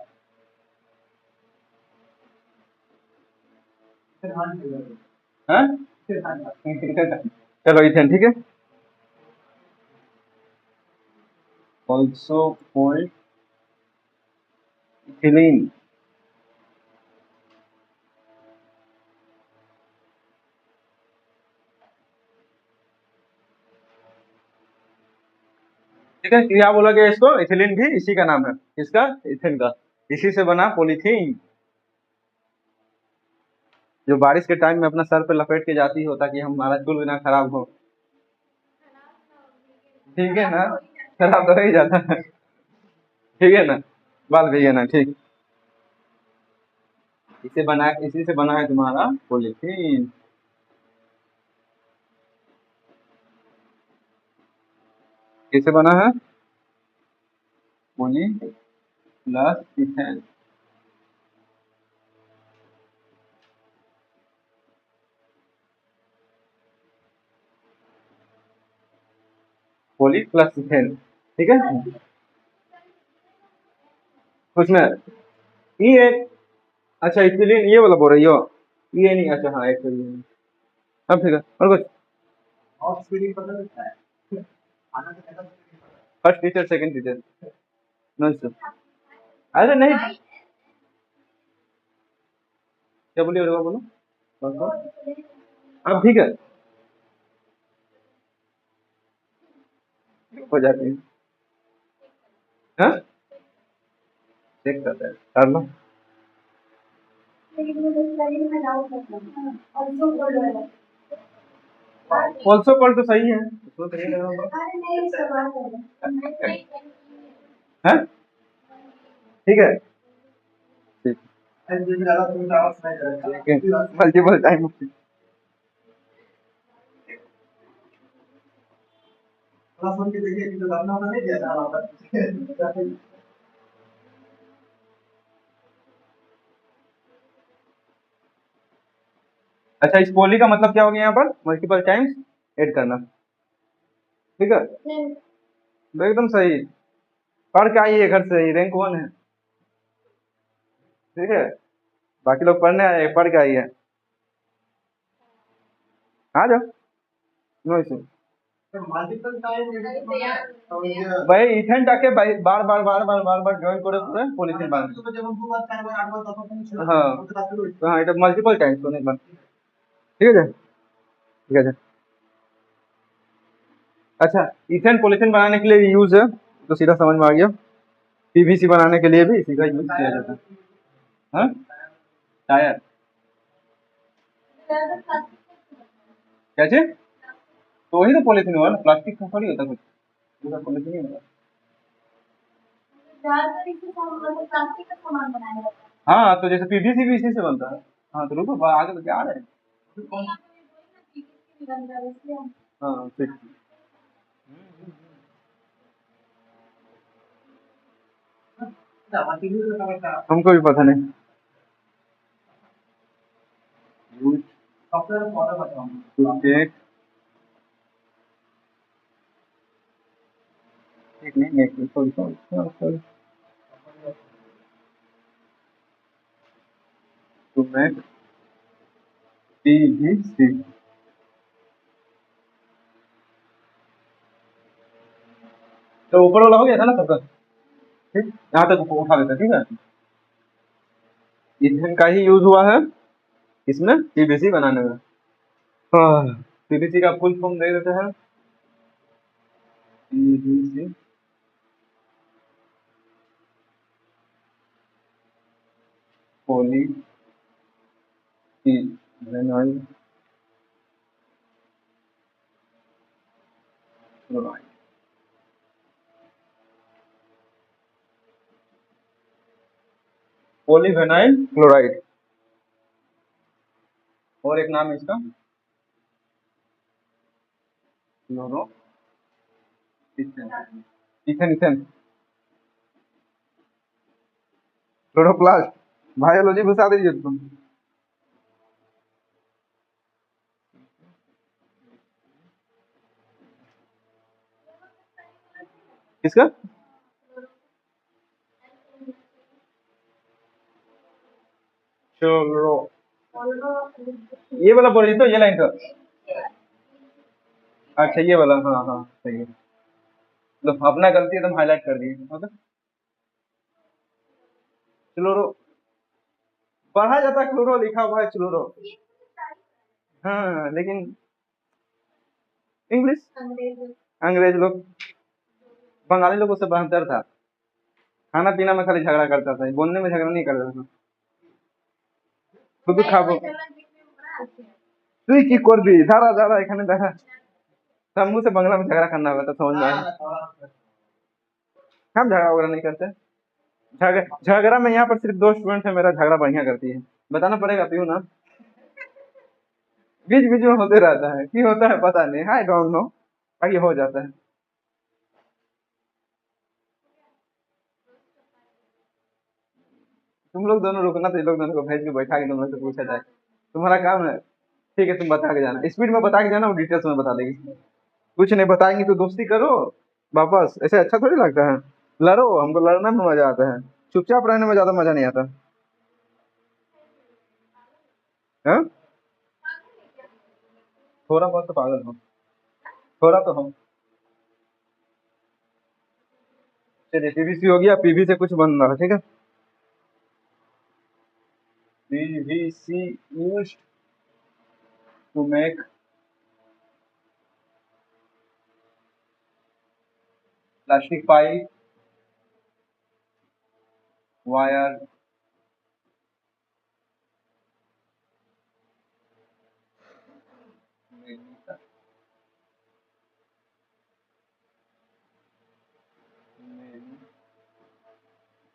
हाँ चलो इथेन ठीक है। Also called ethylene. ठीक है, क्या बोला गया इसको, इथिलीन भी इसी का नाम है, इसका इथेन का, इसी से बना पॉलीथीन, जो बारिश के टाइम में अपना सर पे लपेट के जाती हो ताकि हमारा चूल ना खराब हो। ठीक है ना, खराब तो हो ही जाता है, ठीक है ना, बाल भैया ना, ठीक। इसी से बना है तुम्हारा पॉलीथीन। किससे बना है, poly plus ethane. Poly plus ethane, ठीक है। उसमें ई एक, अच्छा इथिलीन ये वाला बोल रही हो, ये नहीं, अच्छा हाँ एक तो ये नहीं। अब ठीक है, और कुछ। और स्पेलिंग पता लगता है आना तो कैसा first teacher second teacher, no sir. अरे नहीं, क्या बोलिए, और बोलो कौन कौन? अब ठीक है, हो जाती है। हाँ चेक करते हैं, कर लो। लेकिन मुझे स्पेलिंग में डाउट है और जो बोल रहा है। ऑल्सो कॉल तो सही है, उसको तो नहीं लगा होगा। अरे नहीं सवाल है। हाँ ठीक है, ठीक है जिन ज्यादा तुम आवाज नहीं ठीक है, करेगा मल्टीपल टाइम। थोड़ा सुन के देखिए कि जो करना होता नहीं दिया जा रहा होता अच्छा इस पोली का मतलब क्या हो गया यहाँ पर, मल्टीपल टाइम्स ऐड करना, ठीक है, तो एकदम सही। पढ़ के आई है घर से, रैंक 1 है, ठीक है। बाकी लोग पढ़ने आए, पढ़ के आई है, आ जाओ, नो इशू। मल्टीपल टाइम तो ये भाई इथेन टाके बार बार बार बार बार बार बार जॉइन করে করে পলিথিন বানাবে। तो जब हम दो बार चार बार आठ बार दस बार ছিল হ্যাঁ করতে রাখতে তো হ্যাঁ এটা মাল্টিপল টাইমস অনেকবার, ঠিক আছে ঠিক আছে। अच्छा इथेन पॉलीथीन बनाने के लिए यूज है, तो सीधा समझ में आ गया। पीवीसी बनाने के लिए भी इसी का यूज किया जाता है। हाँ टायर, क्या चीज, तो वही तो पॉलीथीन हुआ ना, प्लास्टिक का थोड़ी होता कुछ, पूरा पॉलीथीन ही होता। ज्यादातर इससे प्लास्टिक का सामान बनाया जाता है। हाँ तो जैसे पीवीसी भी इसी से बनता है। हाँ तो रुको आगे तो क्या आ रहे हैं। हाँ ठीक, हमको भी पता नहीं। यूज सॉफ्टवेयर फॉलो बताऊं टू टेक, ठीक नहीं नहीं sorry sorry sorry, to make PVC. तो ऊपर वाला हो गया था ना सबका, ठीक यहाँ तक उठा देते, ठीक है। ईंधन का ही यूज हुआ है इसमें पीवीसी बनाने में। हाँ पीवीसी का फुल फॉर्म दे देते हैं, PVC polyvinyl chloride. Polyvinyl chloride और एक नाम है इसका chloro ethane ethane chloroplast. Biology घुसा दीजिए तुम। किसका? चलो ये वाला बोल रही तो ये लाइन का। अच्छा ये वाला, हाँ हाँ सही है। लो अपना गलती है, तुम हाईलाइट कर दिए। ओके क्लोरो पढ़ा जाता है, क्लोरो लिखा हुआ है क्लोरो। हाँ लेकिन इंग्लिश अंग्रेज लोग, बंगाली लोगों से बेहतर था। खाना पीना में खाली झगड़ा करता था, बोलने में झगड़ा नहीं करता था। खुद खाबो তুই কি করবি দাঁড়া দাঁড়া এখানে দাঁড়া। शंभू से बंगला में झगड़ा करना होगा तो समझ में आएगा। हम झगड़ा वगैरह नहीं करते। झगड़ा में यहाँ पर सिर्फ 2 स्टूडेंट है, मेरा झगड़ा बढ़िया करती है। बताना पड़ेगा पीयू ना, बीच बीच में होते रहता है, क्यों होता है पता नहीं, आई डोंट नो, बाकी हो जाता है। तुम लोग दोनों रुकना तो ये लोग दोनों को भेज के बैठा के तुम लोग से पूछा जाए, तुम्हारा काम है। ठीक है तुम बता के जाना, स्पीड में बता के जाना, वो डिटेल्स में बता देगी। कुछ नहीं बताएंगी तो दोस्ती करो वापस, ऐसे अच्छा थोड़ी लगता है। लड़ो, हमको लड़ना में मजा आता है, चुपचाप रहने में ज्यादा मजा नहीं आता। हाँ थोड़ा बहुत तो पागल हो, थोड़ा तो हो। चलिए पीवीसी हो गया, पीवी से कुछ बन रहा है, ठीक है। PVC used to make plastic pipe, wire,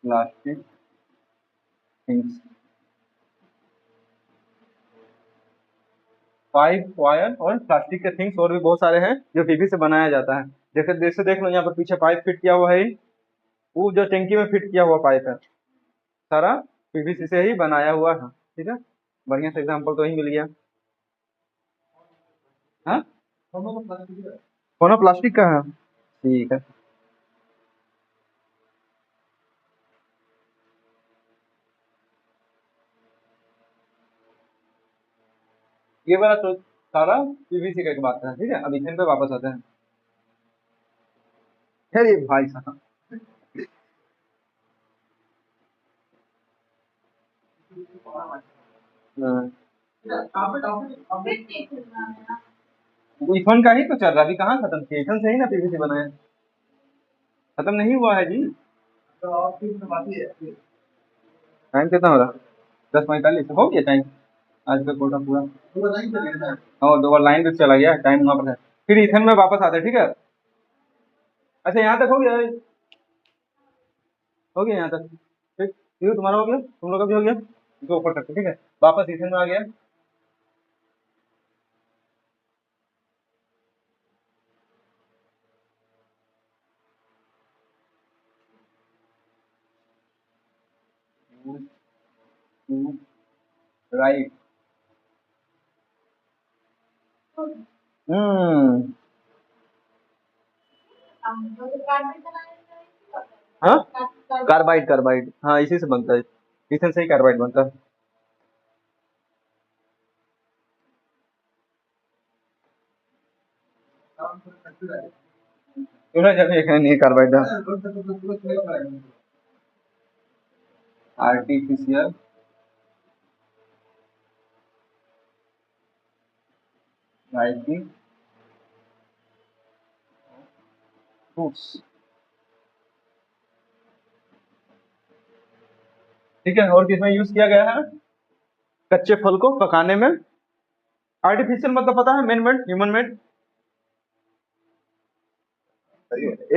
plastic things, pipe wire और प्लास्टिक के थिंग्स और भी बहुत सारे हैं जो पीवी से बनाया जाता है। जैसे जैसे देख लो यहाँ पर पीछे पाइप फिट किया हुआ है, वो जो टैंकी में फिट किया हुआ पाइप है सारा पीवीसी से ही बनाया हुआ है, ठीक है। बढ़िया से एग्जाम्पल तो ही मिल गया। हाँ दोनों प्लास्टिक का है, ठीक है। ये वाला तो सारा पीवीसी का एक बात है, ठीक है। अब इथेन पे वापस आते हैं। अरे भाई साहब हाँ, इथेन का ही तो चल रहा है, अभी कहाँ खत्म किया, इथेन से ही ना पीवीसी बनाया, खत्म नहीं हुआ है जी। टाइम कितना हो रहा? 10:45 हो गया टाइम, आज का कोटा पूरा। और 2 बार लाइन भी चला गया, टाइम वहाँ पर है। फिर इथेन में वापस आते हैं, ठीक है। अच्छा यहाँ तक हो गया, हो गया यहाँ तक, ठीक। ये तुम्हारा हो गया, तुम लोग का भी हो गया, इसको ऊपर करते, ठीक है। वापस इथेन में आ गया। राइट, हम्म, हाँ कार्बाइड, कार्बाइड हाँ इसी से बनता है, इथेन से ही कार्बाइड बनता है। तुम्हें जब एखाने नहीं कार्बाइड आर्टिफिशियल राइटिंग फ्रूट्स। ठीक है, और किसमें यूज किया गया है? कच्चे फल को पकाने में। आर्टिफिशियल मतलब पता है? मैन मेड, ह्यूमन मेड,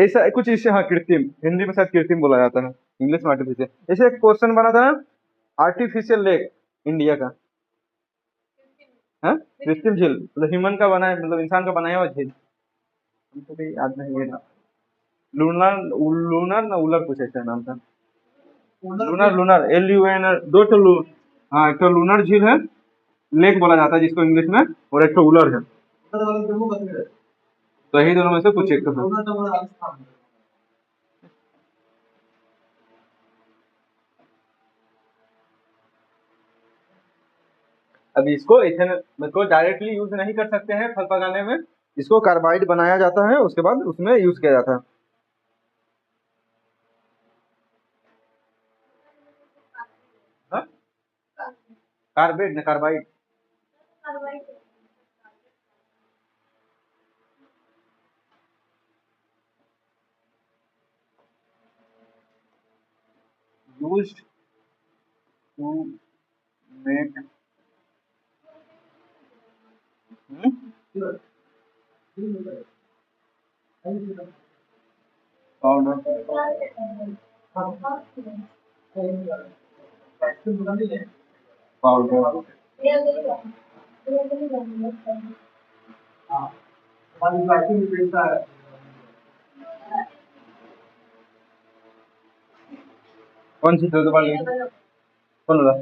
ऐसा कुछ इससे। हाँ, कृत्रिम, हिंदी में शायद कृत्रिम बोला जाता है, इंग्लिश में आर्टिफिशियल। ऐसे एक क्वेश्चन बना था ना, आर्टिफिशियल लेक इंडिया का, हाँ, कृत्रिम झील, मतलब ह्यूमन का बना है, मतलब इंसान का बनाया हुआ झील। हमको भी याद नहीं है ना। लूनर, लूनर ना उलर, कुछ ऐसा नाम था। लूनर, लूनर, LUNR, दो तो हाँ, एक तो लूनर झील है, लेक बोला जाता है जिसको इंग्लिश में, और एक तो उलर है। उधर वाले जम्मू कश्मीर है। तो यही दोनों में से कुछ एक तो है। उधर तो वो राजस्थान है। अब इसको इथेनॉल को डायरेक्टली यूज नहीं कर सकते हैं फल पकाने में, इसको कार्बाइड बनाया जाता है, उसके बाद उसमें यूज किया जाता है। हाँ? कार्बेट ना carbide. Used to make sure. ठीक है। Thank you. पाउडर, हाँ, थैंक यू। वैक्सीन बना ली है। पाउडर। हाँ, हमारी वैक्सीन भी बेचता है। कौन सी तो दोबारा कौन रहा?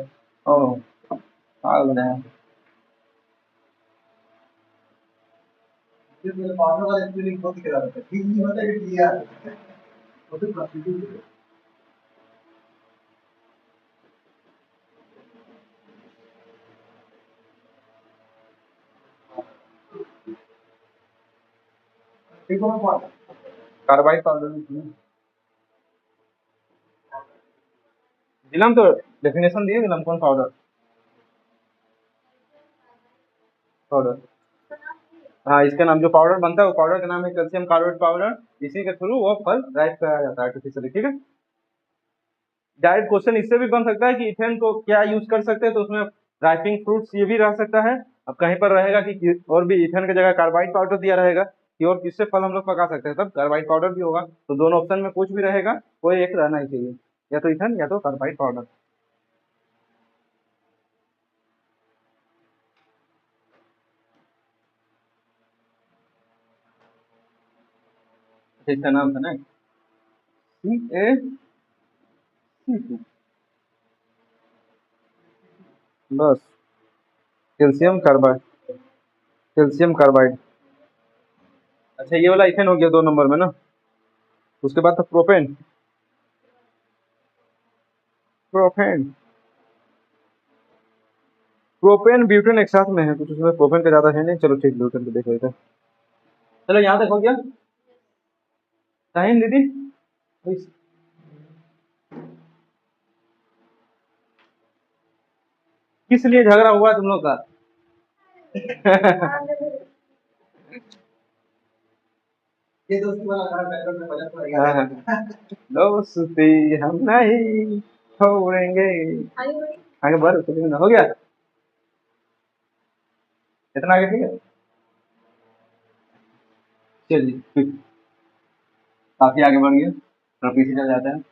ओह, आ गया। फिर मेरे पार्टनर वाला एक्सपीरियंस बहुत दिखा रहा था। ठीक नहीं होता है कि क्लियर वो तो प्रोसीड्यूर है। ठीक है ना? Carbide powder. जिलम तो डेफिनेशन दिए, जिलम कौन पाउडर, पाउडर। हाँ, इसका नाम जो पाउडर बनता है वो पाउडर का नाम है कैल्शियम कार्बाइड पाउडर। इसी के थ्रू वो फल ड्राइव कराया जाता है आर्टिफिशियली। ठीक है, डायरेक्ट क्वेश्चन इससे भी बन सकता है कि इथेन को क्या यूज कर सकते हैं, तो उसमें ड्राइपिंग फ्रूट्स ये भी रह सकता है। अब कहीं पर रहेगा कि और भी इथेन की जगह कार्बाइड पाउडर दिया रहेगा कि और किससे फल हम लोग पका सकते हैं, तब कार्बाइड पाउडर भी होगा। तो दोनों ऑप्शन में कुछ भी रहेगा, कोई एक रहना ही चाहिए, या तो इथेन या तो कार्बाइड पाउडर। इसका नाम था ना CaC2, बस, कैल्शियम कार्बाइड, कैल्शियम कार्बाइड। अच्छा, ये वाला इथेन हो गया 2 नंबर में ना। उसके बाद था प्रोपेन, प्रोपेन, प्रोपेन ब्यूटेन एक साथ में है, कुछ उसमें प्रोपेन का ज्यादा है नहीं। चलो ठीक, ब्यूटेन को देख लेते हैं। चलो यहाँ तक हो गया। साहिन दीदी, किस लिए झगड़ा हुआ तुम लोग का? ये दोस्ती वाला गाना बैकग्राउंड में बजा तो हाँ, याद हाँ। है। दोस्ती हम नहीं छोड़ेंगे। आगे बढ़, तो हो गया, इतना आगे ठीक है। चलिए ठीक, काफी आगे बढ़ गए, थोड़ा पीछे चल जाते हैं।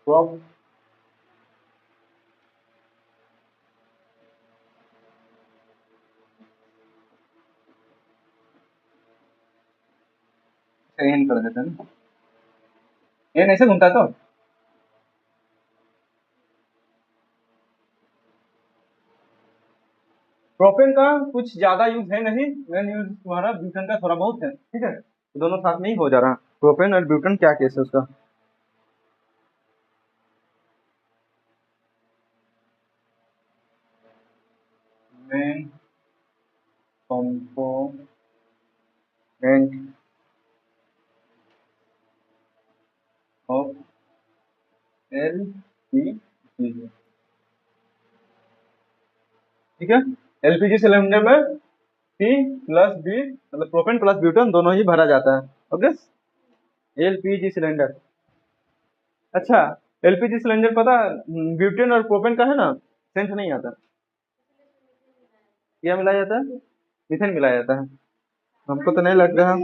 क्रॉप, एन कर देते हैं ना, एन ऐसे घूमता तो। प्रोपेन का कुछ ज्यादा यूज है नहीं, मेन यूज तुम्हारा ब्यूटेन का थोड़ा बहुत है। ठीक है, तो दोनों साथ में ही हो जा रहा है। प्रोपेन और ब्यूटेन क्या केस है उसका? Main component bank of LPG, ठीक है। एलपीजी सिलेंडर में पी प्लस बी मतलब प्रोपेन प्लस ब्यूटेन दोनों ही भरा जाता है। Okay, LPG cylinder. अच्छा, एलपीजी सिलेंडर पता ब्यूटेन और प्रोपेन का है ना, सेंस नहीं आता। क्या मिलाया जाता है? मीथेन मिलाया जाता है। हमको तो नहीं लग रहा।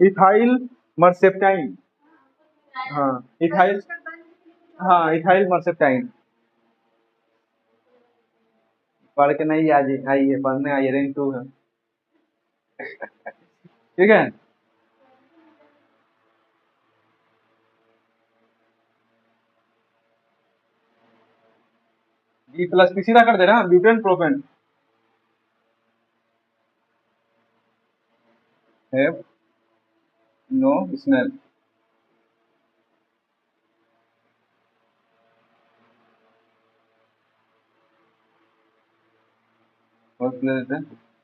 इथाइल मर्सेप्टाइन, हाँ इथाइल, हाँ इथाइल मर्सेप्टाइन। पढ़ के नहीं आज आई है, पढ़ने आई है, रैंक 2 है, ठीक है। बी प्लस पी सीधा कर दे रहा है, ब्यूटेन प्रोपेन है नो स्मेल। और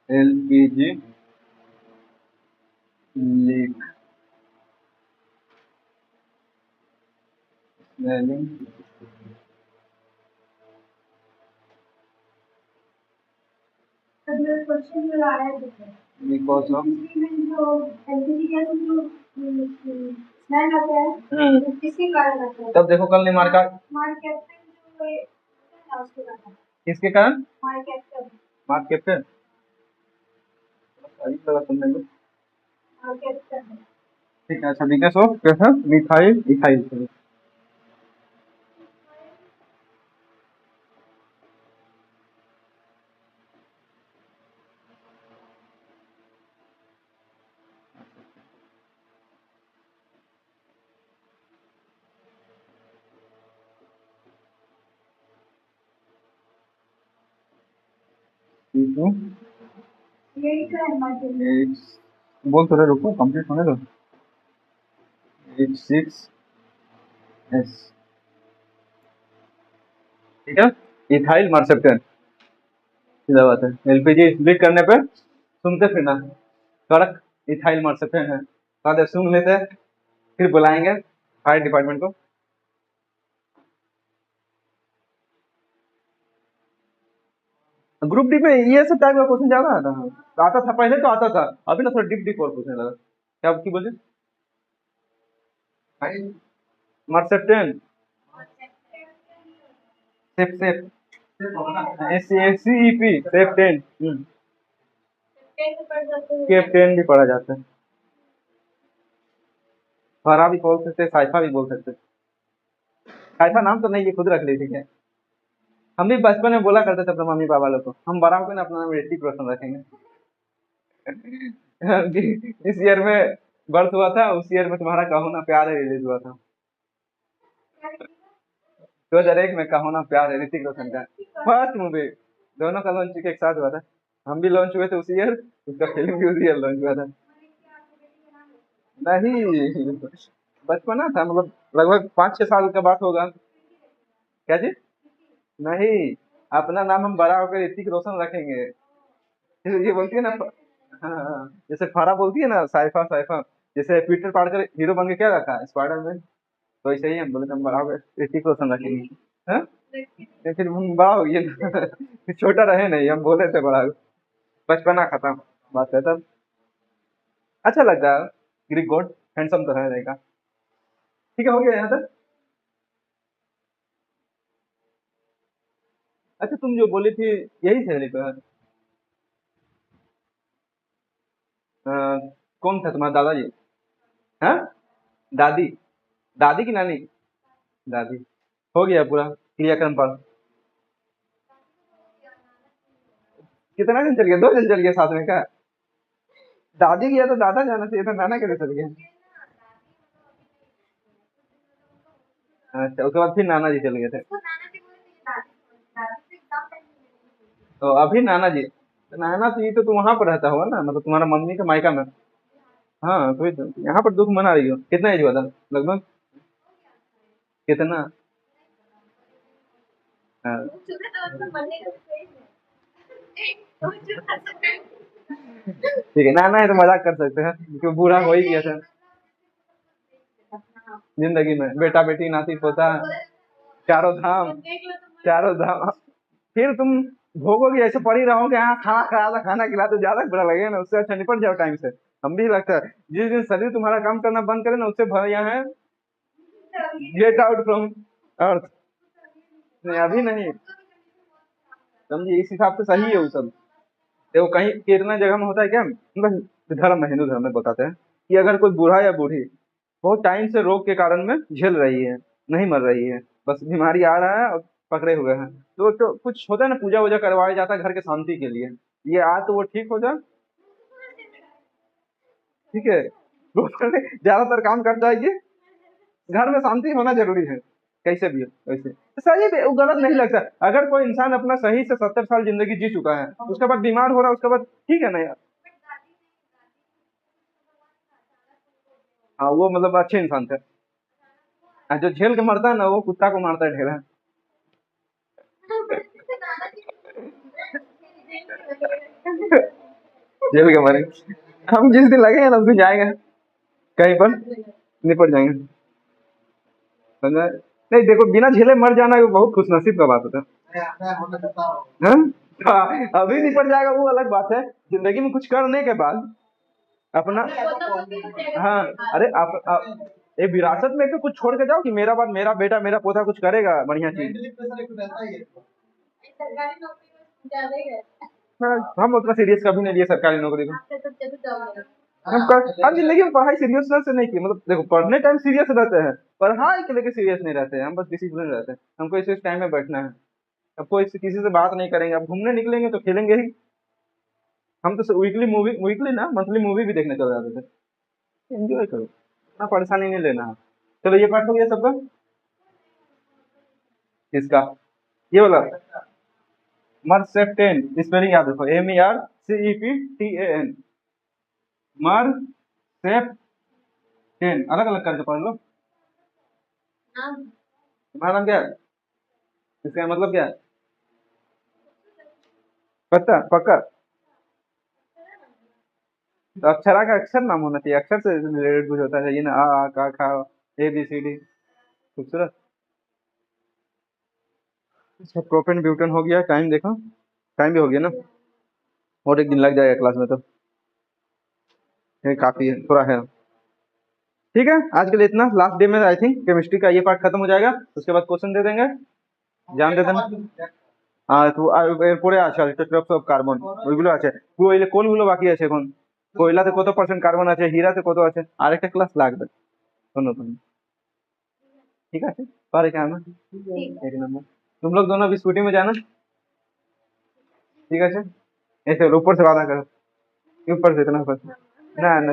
एलपीजी लीक स्मेलिंग क्वेश्चन जो आ रहा है बिकॉज ऑफ जो एलपीजी गैस जो स्मेल आता है वो किसके कारण आता है? तब देखो कल नहीं मार्का हमारे कैप्टन जो है उसके कारण। किसके कारण? हमारे कैप्टन, मार्क कैप्टन, अभी लगा सुनने में। हमारे कैप्टन ठीक है, अच्छा बिकॉज ऑफ कैसा मिथाइल इथाइल। यही तो है हमारे। बोल थोड़ा रुको, कंप्लीट होने दो। H6S, ठीक है, इथाइल मर्सेप्टेन, सीधा बात है। एलपीजी स्प्लिट करने पे सुनते फिर ना, कड़क इथाइल मर्सेप्टेन है, साथ सुन लेते हैं, फिर बुलाएंगे फायर डिपार्टमेंट को। ग्रुप डी में ये सब टाइप का क्वेश्चन ज्यादा आता था पहले तो आता था, अभी ना थोड़ा डीप डीप और पूछने लगा। क्या की बोले? मर्सेप्टेन सेफ सेफ SCEP सेफ 10 कैप्टेन भी पढ़ा जाता है, फरा भी बोल सकते, साइफा भी बोल सकते। साइफा नाम तो नहीं, ये खुद रख ली, ठीक है। हम भी बचपन में बोला करते थे अपने मम्मी पापा लोग को, हम बड़ा होकर अपना नाम ऋतिक रोशन रखेंगे। इस ईयर में बर्थ हुआ था, उस ईयर में तुम्हारा कहो ना प्यार है रिलीज हुआ था। 2001 में कहो ना प्यार है ऋतिक रोशन का फर्स्ट मूवी, दोनों का लॉन्च एक साथ हुआ था। हम भी लॉन्च हुए थे उसी ईयर, उसका फिल्म भी उसी ईयर लॉन्च हुआ था। नहीं, बचपना था, मतलब लगभग 5-6 साल का बात होगा। क्या जी? नहीं, अपना नाम हम बड़ा होकर ऋतिक रोशन रखेंगे। ये बोलती है ना, हाँ हाँ, जैसे फारा बोलती है ना साइफा साइफा, जैसे पीटर पार्कर हीरो बन के क्या रखा है स्पाइडरमैन, तो ऐसे ही हम बोले हम बड़ा होकर ऋतिक रोशन रखेंगे। हाँ, फिर हम बड़ा हो गए ना। फिर छोटा रहे नहीं, हम बोले थे बड़ा, बचपना खत्म, बात है तब। अच्छा लगता है, ग्रीक गॉड हैंडसम तो है रहेगा। ठीक है, हो गया यहाँ तक। अच्छा, तुम जो बोली थी यही सहेली पे है? अ, कौन था तुम्हारा दादाजी? हाँ, दादी, दादी की नानी? दादी। हो गया पूरा क्रियाक्रम पर। कितना दिन चल गया? 2 दिन चल गया साथ में का? दादी गया तो दादा जाना चाहिए था, नाना कैसे चल गया? अच्छा, उसके बाद फिर नाना जी चल गए थे। तो अभी नाना जी, तो नाना जी तो तुम वहां पर रहता होगा ना, मतलब तुम्हारा मम्मी का मायका में। हाँ, तो यहाँ पर दुख मना रही हो। कितना एज हुआ था लगभग? कितना? हाँ, ठीक है, ना है तो मजाक कर सकते हैं क्योंकि बूढ़ा हो ही गया था जिंदगी में, बेटा बेटी नाती पोता चारों धाम, चारों धाम। फिर तुम भोगोगे ऐसे पड़ ही रहोगे, हाँ खाना खा था खाना खिला तो ज्यादा बुरा लगेगा ना, उससे अच्छा निपट जाओ टाइम से। हम भी लगता है जिस दिन शरीर तुम्हारा काम करना बंद करे ना, उससे बढ़िया है गेट आउट फ्रॉम अर्थ। नहीं अभी नहीं, समझिए इस हिसाब से सही है वो सब। देखो कहीं कितना जगह में होता है क्या, मतलब धर्म में, हिंदू धर्म में बताते हैं कि अगर कोई बूढ़ा या बूढ़ी बहुत टाइम से रोग के कारण में झेल रही है, नहीं मर रही है, बस बीमारी आ रहा है और पकड़े हुए हैं, तो कुछ होता है ना, पूजा वूजा करवाया जाता है घर के शांति के लिए, ये आ तो वो ठीक हो जाए, ठीक है। ज्यादातर काम कर जाएगी, घर में शांति होना जरूरी है, कैसे भी हो वैसे तो सही भी, वो गलत नहीं लगता। अगर कोई इंसान अपना सही से 70 साल जिंदगी जी चुका है, उसके बाद बीमार हो रहा है, उसके बाद ठीक है ना यार। हाँ वो मतलब अच्छे इंसान थे। और जो झेल के मरता है ना, वो कुत्ता को मारता है ढेला। झेल के मरे, हम जिस दिन लगेंगे ना उस दिन जाएंगे कहीं पर, निपट जाएंगे, समझा। नहीं देखो, बिना झेले मर जाना बहुत खुशनसीब का बात होता है। मैं होना चाहता हूँ। हाँ? हाँ, अभी निपट जाएगा वो अलग बात है, जिंदगी में कुछ करने के बाद अपना, हाँ अरे आप एक विरासत में तो कुछ छोड़ के जाओ कि मेरा बाद मेरा बेटा मेरा पोता कुछ करेगा बढ़िया चीज। मेंटली प्रेशर एक रहता ही है। सरकारी नौकरी में ज्यादा ही है। हाँ, हम उतना सीरियस कभी नहीं लिए सरकारी नौकरी को। आपसे तो जरूर जाओगे। हम जिंदगी में पढ़ाई सीरियसनेस से नहीं की, मतलब देखो पढ़ने टाइम सीरियस रहते हैं, पढ़ाई के लेके सीरियस नहीं रहते हैं, हम बस डिसिप्लिन रहते हैं, हमको इस टाइम में बैठना है। अब कोई किसी से बात नहीं करेंगे, अब घूमने निकलेंगे तो खेलेंगे ही। हम तो वीकली ना मंथली मूवी भी देखने चले जाते थे। एंजॉय करो, इतना परेशानी नहीं लेना है। चलो ये पार्ट हो गया सबका, इसका ये वाला मर्सेप्टेन, स्पेलिंग याद रखो, MERCEPTAN, मर्सेप्टेन, अलग अलग करके पढ़ लो। नाम तुम्हारा नाम क्या है, इसका मतलब क्या है, पता पक्का। तो अक्षरा का अक्षर नाम होना चाहिए, अक्षर से रिलेटेड कुछ होता है ये ना, आ का खा ABCD। खूबसूरत। अच्छा प्रोपेन ब्यूटेन हो गया, टाइम देखो, टाइम भी हो गया ना, और एक दिन लग जाएगा क्लास में तो ये काफी है, थोड़ा है। ठीक है आज के लिए इतना, लास्ट डे में आई थिंक केमिस्ट्री का ये पार्ट खत्म हो जाएगा, उसके बाद क्वेश्चन दे देंगे, ध्यान दे देना। এরপরে আছে একটা ট্রাইবস অফ কার্বন, ওইগুলো আছে, কোনগুলো বাকি আছে এখন, কয়লাতে কত পার্সেন্ট কার্বন আছে, হীরাতে কত আছে, আরেকটা ক্লাস লাগবে নতুন। ठीक है पर क्या ना, एक नंबर। तुम लोग दोनों अभी स्कूटी में जाना, ठीक है ऐसे ऊपर से वादा करो, ऊपर से इतना ऊपर ना ना